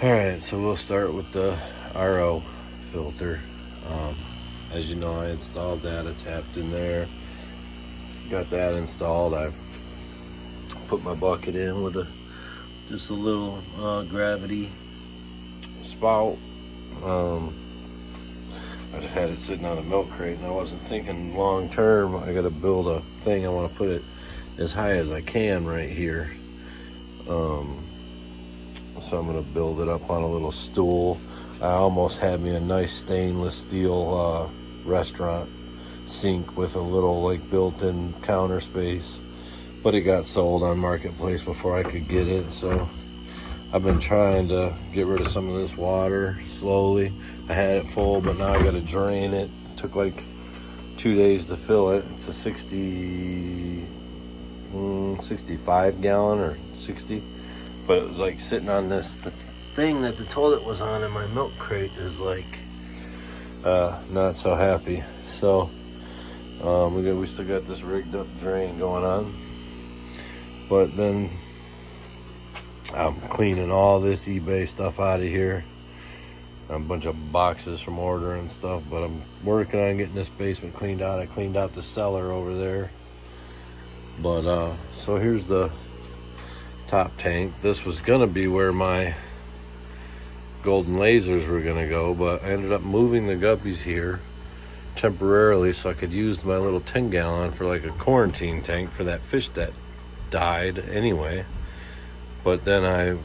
Alright, so we'll start with the RO filter. As you know, I installed that. I tapped in there, got that installed. I put my bucket in with just a little gravity spout. I had it sitting on a milk crate, and I wasn't thinking long term. I got to build a thing. I want to put it as high as I can right here. So I'm going to build it up on a little stool. I almost had me a nice stainless steel restaurant sink with a little like built-in counter space, but it got sold on Marketplace before I could get it. So I've been trying to get rid of some of this water slowly. I had it full, but now I got to drain it. It took like 2 days to fill it. It's a 65 gallon or 60. But it was like sitting on this, the thing that the toilet was on in my milk crate is like not so happy. So we still got this rigged up drain going on. But then I'm cleaning all this eBay stuff out of here. A bunch of boxes from ordering stuff, but I'm working on getting this basement cleaned out. I cleaned out the cellar over there. But so here's the top tank. This was gonna be where my golden lasers were gonna go, but I ended up moving the guppies here temporarily so I could use my little 10-gallon for like a quarantine tank for that fish that died anyway. But then I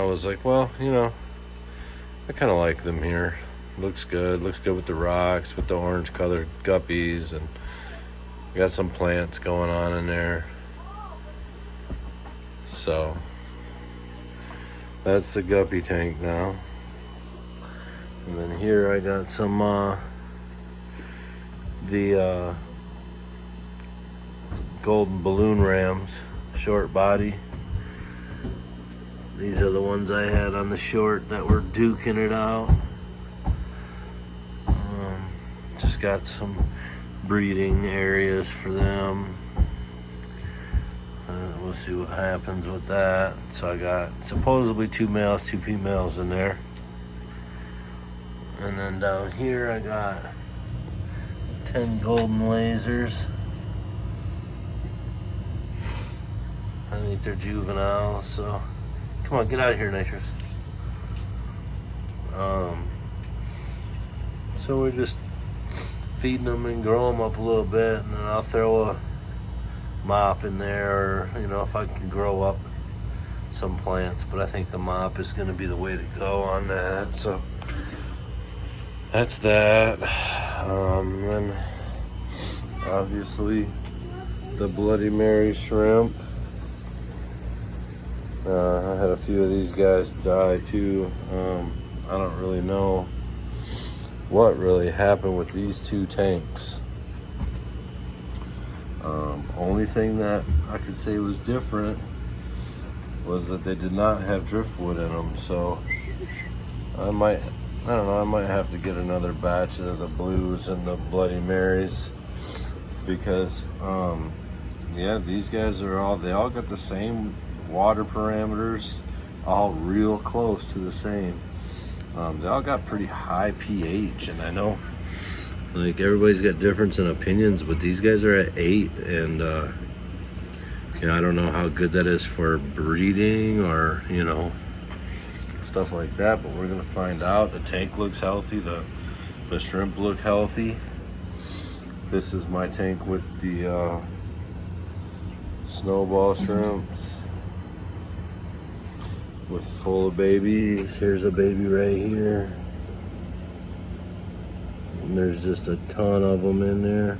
was like, well, you know, I kind of like them here. Looks good with the rocks, with the orange colored guppies, and got some plants going on in there. So that's the guppy tank now. And then here I got some the golden balloon rams, short body. These are the ones I had on the short that were duking it out. Just got some breeding areas for them. We'll see what happens with that. So I got supposedly 2 males, 2 females in there. And then down here I got 10 golden lasers. I think they're juveniles, so come on, get out of here, Nitrous. So we're just feeding them and grow them up a little bit, and then I'll throw a mop in there, or you know, if I can grow up some plants. But I think the mop is going to be the way to go on that. So that's that. Then obviously the Bloody Mary shrimp. I had a few of these guys die too. I don't really know what really happened with these 2 tanks. Only thing that I could say was different was that they did not have driftwood in them. So I might have to get another batch of the blues and the Bloody Marys, because yeah, these guys they all got the same water parameters, all real close to the same. They all got pretty high pH, and I know like everybody's got difference in opinions, but these guys are at 8, and you know, I don't know how good that is for breeding or, you know, stuff like that, but we're gonna find out. The tank looks healthy, the shrimp look healthy. This is my tank with the snowball shrimps with full of babies. Here's a baby right here. And there's just a ton of them in there.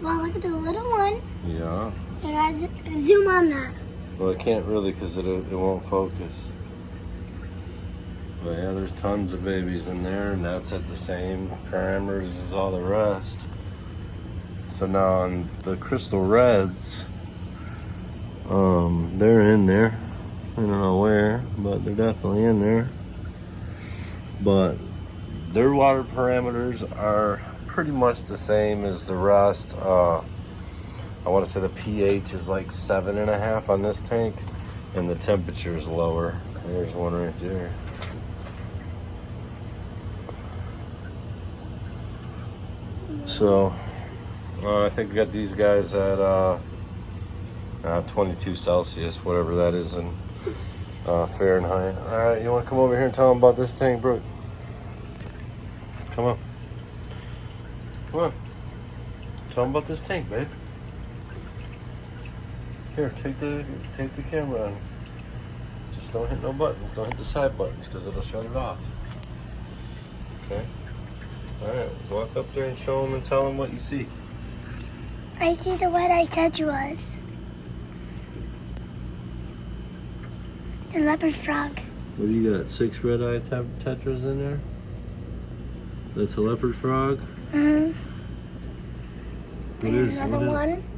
Well, look at the little one. Yeah. And I zoom on that. Well, I can't really because it won't focus. But yeah, there's tons of babies in there, and that's at the same parameters as all the rest. So now on the crystal reds, they're in there. I don't know where, but they're definitely in there. But their water parameters are pretty much the same as the rest. I want to say the pH is like 7.5 on this tank, and the temperature is lower. There's one right there. So I think we got these guys at 22 Celsius, whatever that is in Fahrenheit. All right, you want to come over here and tell them about this tank, Brooke? Come on. Come on. Tell them about this tank, babe. Here, take the camera on. Just don't hit no buttons. Don't hit the side buttons because it'll shut it off. Okay? All right, walk up there and show them and tell them what you see. I see the red-eyed tetras. The leopard frog. What do you got? 6 red-eyed tetras in there? That's a leopard frog? Mm-hmm.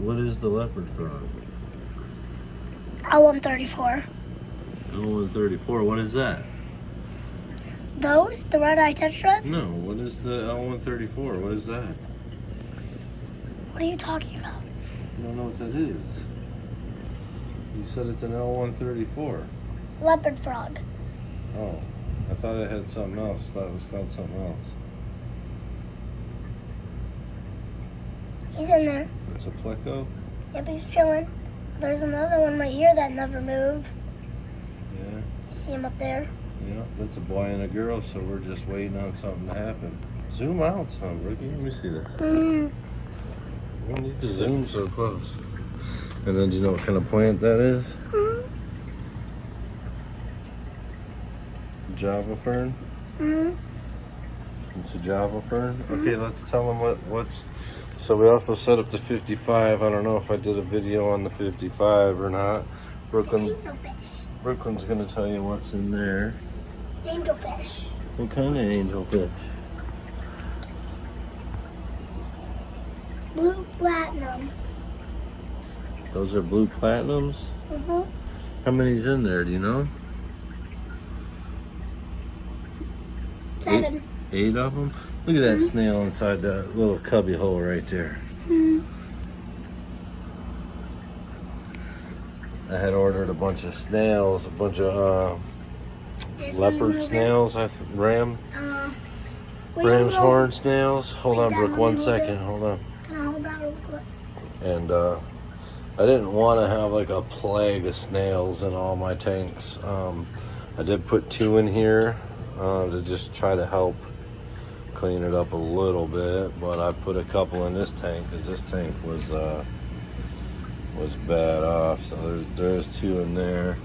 What is the leopard frog? L134. L134, what is that? Those? The red-eyed tetras? No, what is the L134? What is that? What are you talking about? I don't know what that is. You said it's an L134. Leopard frog. Oh, I thought it had something else. I thought it was called something else. He's in there. It's a pleco? Yep, he's chilling. There's another one right here that never moved. Yeah. You see him up there? Yeah, that's a boy and a girl, so we're just waiting on something to happen. Zoom out some, Ricky. Let me see this. Mm. You don't need to zoom so close. And then do you know what kind of plant that is? Mm. Java fern? Mm. It's a Java fern? Okay, let's tell them what's... So we also set up the 55. I don't know if I did a video on the 55 or not. Angelfish. Brooklyn's gonna tell you what's in there. Angelfish. What kind of angelfish? Blue platinum. Those are blue platinums? Mm-hmm. How many's in there, do you know? 7. 8 of them? Look at that snail inside that little cubby hole right there. Mm. I had ordered a bunch of snails, a bunch of leopard snails, ram's horn snails. Hold on, Brooke, 1 second. Hold on. Can I hold that real quick? And I didn't want to have like a plague of snails in all my tanks. I did put 2 in here to just try to help clean it up a little bit, but I put a couple in this tank because this tank was bad off. So there's 2 in there.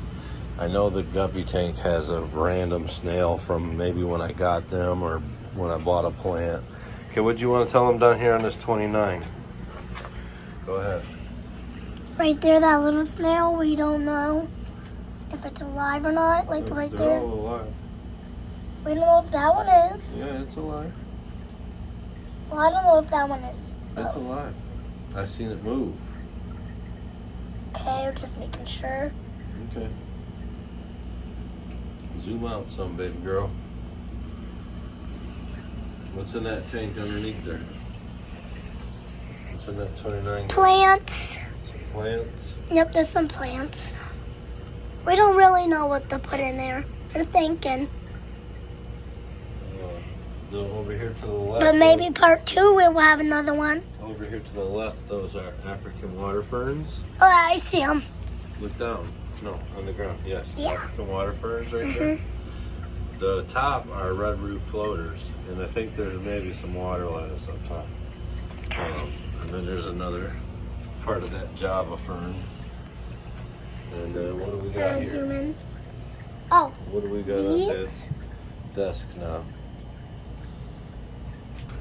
I know the guppy tank has a random snail from maybe when I got them or when I bought a plant. Okay, what do you want to tell them down here on this 29? Go ahead. Right there, that little snail, we don't know if it's alive or not. Like right They're there. all alive. We don't know if that one is. Yeah, it's alive. Well, I don't know if that one is. It's alive. I seen it move. Okay, we're just making sure. Okay. Zoom out some, baby girl. What's in that tank underneath there? What's in that 29? Plants. Plants? Yep, there's some plants. We don't really know what to put in there. We're thinking. Over here to the left. But maybe part 2 we will have another one. Over here to the left, those are African water ferns. Oh, I see them. Look down. No, on the ground. Yes. Yeah. African water ferns right there. The top are red root floaters, and I think there's maybe some water lettuce up top. And then there's another part of that Java fern. And what do we got Zoom here? in. Oh, What do we got on these? this desk now?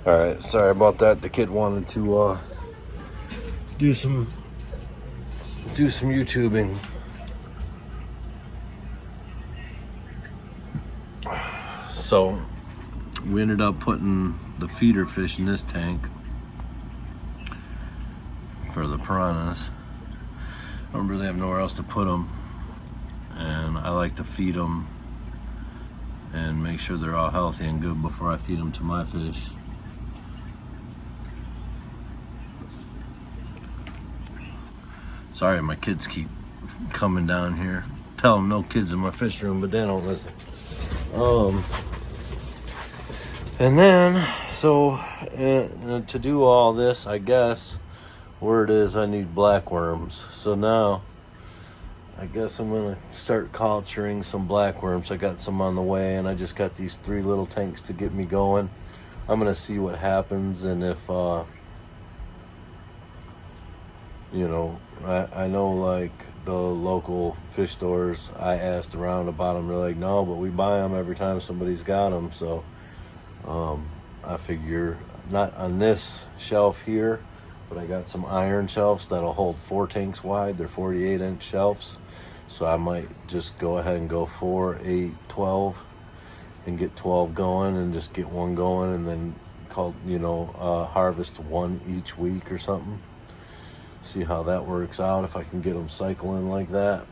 All right, sorry about that. The kid wanted to do some YouTubing. So we ended up putting the feeder fish in this tank for the piranhas. I don't really have nowhere else to put them, and I like to feed them and make sure they're all healthy and good before I feed them to my fish. Sorry, my kids keep coming down here, tell them no kids in my fish room, but they don't listen. And then, so to do all this, I guess, word is I need black worms. So now, I guess I'm going to start culturing some black worms. I got some on the way, and I just got these 3 little tanks to get me going. I'm going to see what happens, and if, you know, I know, like, the local fish stores, I asked around about them. They're like, no, but we buy them every time somebody's got them. So I figure, not on this shelf here, but I got some iron shelves that'll hold 4 tanks wide. They're 48-inch shelves. So I might just go ahead and go 4, 8, 12 and get 12 going and just get one going, and then harvest 1 each week or something. See how that works out, if I can get them cycling like that.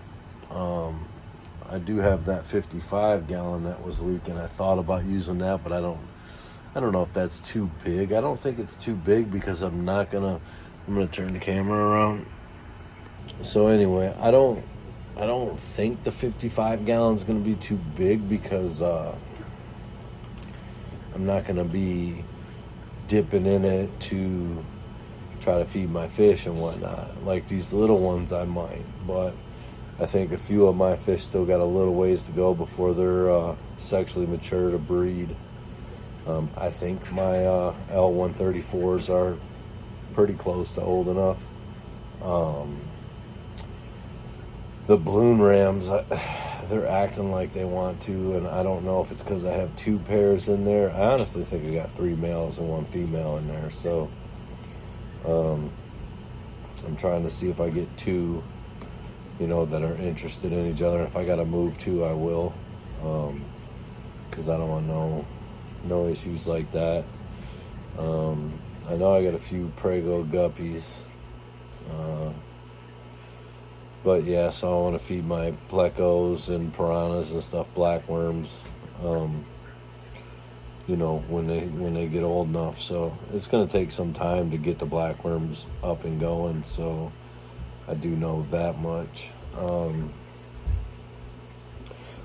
I do have that 55 gallon that was leaking. I thought about using that, but I don't know if that's too big. I don't think it's too big because I'm gonna turn the camera around. So anyway, I don't think the 55 gallon's gonna be too big because I'm not gonna be dipping in it to try to feed my fish and whatnot. Like these little ones I might, but I think a few of my fish still got a little ways to go before they're sexually mature to breed. I think my L134s are pretty close to old enough. The balloon rams, they're acting like they want to, and I don't know if it's because I have 2 pairs in there. I honestly think I got 3 males and 1 female in there, so I'm trying to see if I get 2, that are interested in each other. If I got to move 2, I will, because I don't want no issues like that. I know I got a few Prego guppies, but yeah, so I want to feed my plecos and piranhas and stuff black worms, when they get old enough. So it's going to take some time to get the black worms up and going, so I do know that much.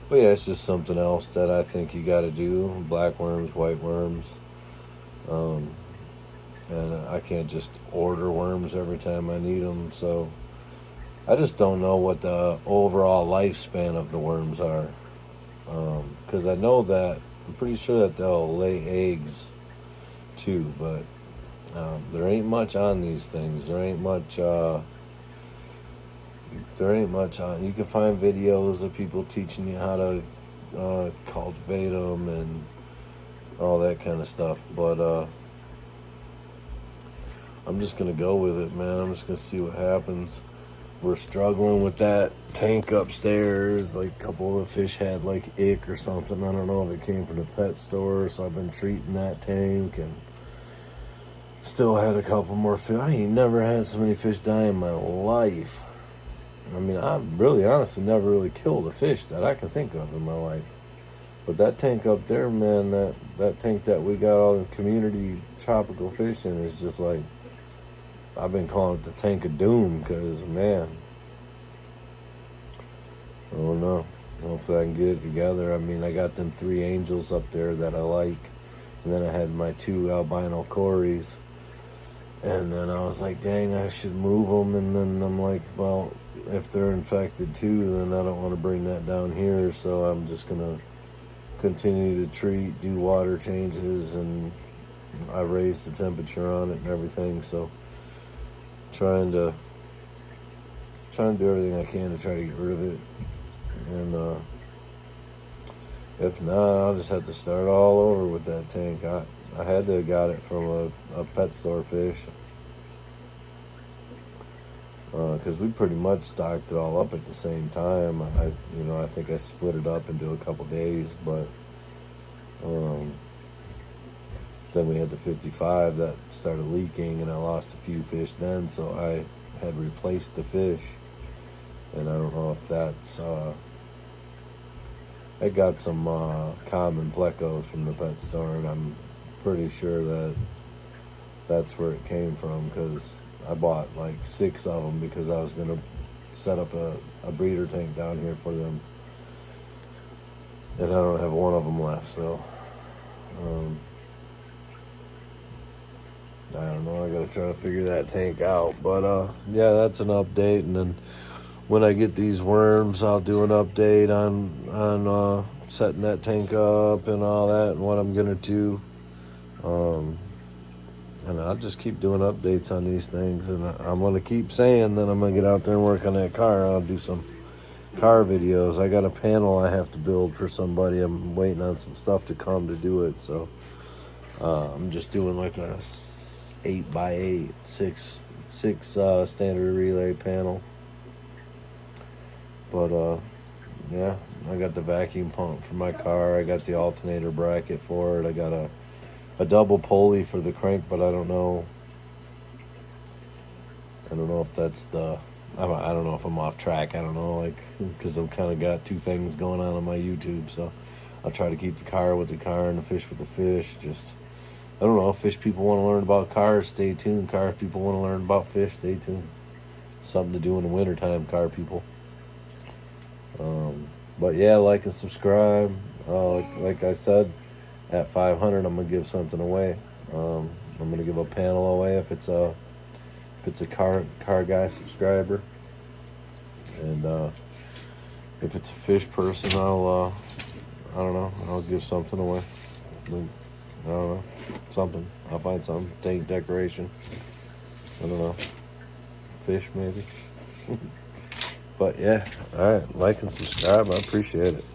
But yeah, it's just something else that I think you got to do. Black worms, white worms. And I can't just order worms every time I need them. So I just don't know what the overall lifespan of the worms are. Because I know that, I'm pretty sure that they'll lay eggs too. But there ain't much on these things. There ain't much on. You can find videos of people teaching you how to cultivate them and all that kind of stuff. But I'm just going to go with it, man. I'm just going to see what happens. We're struggling with that tank upstairs. Like a couple of the fish had like ick or something. I don't know if it came from the pet store. So I've been treating that tank and still had a couple more fish. I ain't never had so many fish die in my life. I mean, I really honestly never really killed a fish that I can think of in my life. But that tank up there, man, that tank that we got all the community tropical fish in is just like, I've been calling it the tank of doom because, man, I don't know. Hopefully I can get it together. I mean, I got them 3 angels up there that I like. And then I had my 2 albino cories. And then I was like, dang, I should move them. And then I'm like, well, if they're infected too, then I don't want to bring that down here. So I'm just going to continue to treat, do water changes, and I raise the temperature on it and everything. So trying to do everything I can to try to get rid of it. And if not, I'll just have to start all over with that tank. I had to have got it from a pet store fish. Because we pretty much stocked it all up at the same time. I think I split it up into a couple days, but then we had the 55 that started leaking, and I lost a few fish then, so I had replaced the fish. And I don't know if that's I got some common plecos from the pet store, and I'm pretty sure that that's where it came from, because I bought like 6 of them because I was going to set up a breeder tank down here for them. And I don't have one of them left, so I don't know. I gotta try to figure that tank out. But yeah, that's an update. And then when I get these worms, I'll do an update on setting that tank up and all that, and what I'm gonna do. And I'll just keep doing updates on these things, and I'm gonna keep saying that I'm gonna get out there and work on that car. I'll do some car videos. I got a panel I have to build for somebody. I'm waiting on some stuff to come to do it, so I'm just doing like a 8x8 six standard relay panel. But yeah, I got the vacuum pump for my car. I got the alternator bracket for it. I got a double pulley for the crank, but I don't know if that's the, I don't know if I'm off track. I don't know, like, because I've kind of got two things going on my YouTube. So I'll try to keep the car with the car and the fish with the fish. Just, I don't know, if fish people want to learn about cars, stay tuned. Car people want to learn about fish, stay tuned. Something to do in the wintertime, car people. But yeah, like and subscribe. Like I said, at 500, I'm gonna give something away. I'm gonna give a panel away if it's a car guy subscriber, and if it's a fish person, I don't know, I'll give something away. I don't know, something. I'll find something. Tank decoration. I don't know. Fish maybe. But yeah, all right. Like and subscribe. I appreciate it.